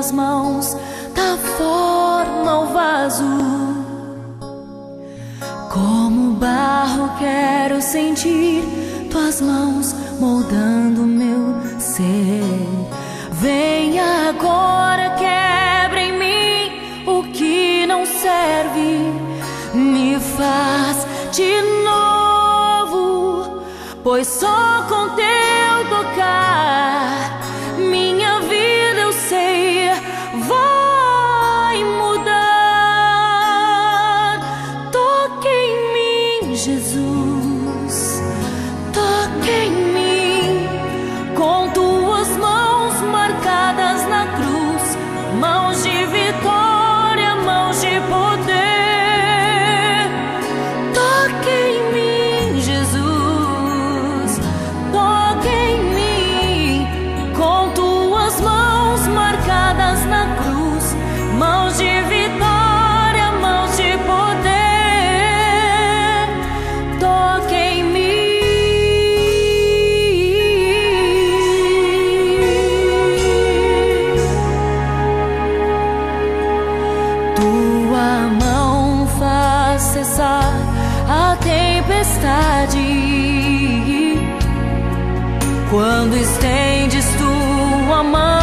tuas mãos dá forma ao vaso. Como barro quero sentir tuas mãos moldando meu ser. Vem agora, quebra em mim o que não serve, me faz de novo, pois só com teu tocar minha vida, eu sei, vai mudar. Toque em mim, Jesus, toque em mim, com tuas mãos marcadas na cruz, mãos de vitória, mãos de poder. Toque em mim, Jesus, toque em mim, com tuas mãos marcadas na cruz, mãos de vitória, mãos de poder. Toque em mim. Tua mão faz cessar a tempestade, quando estendes tua mão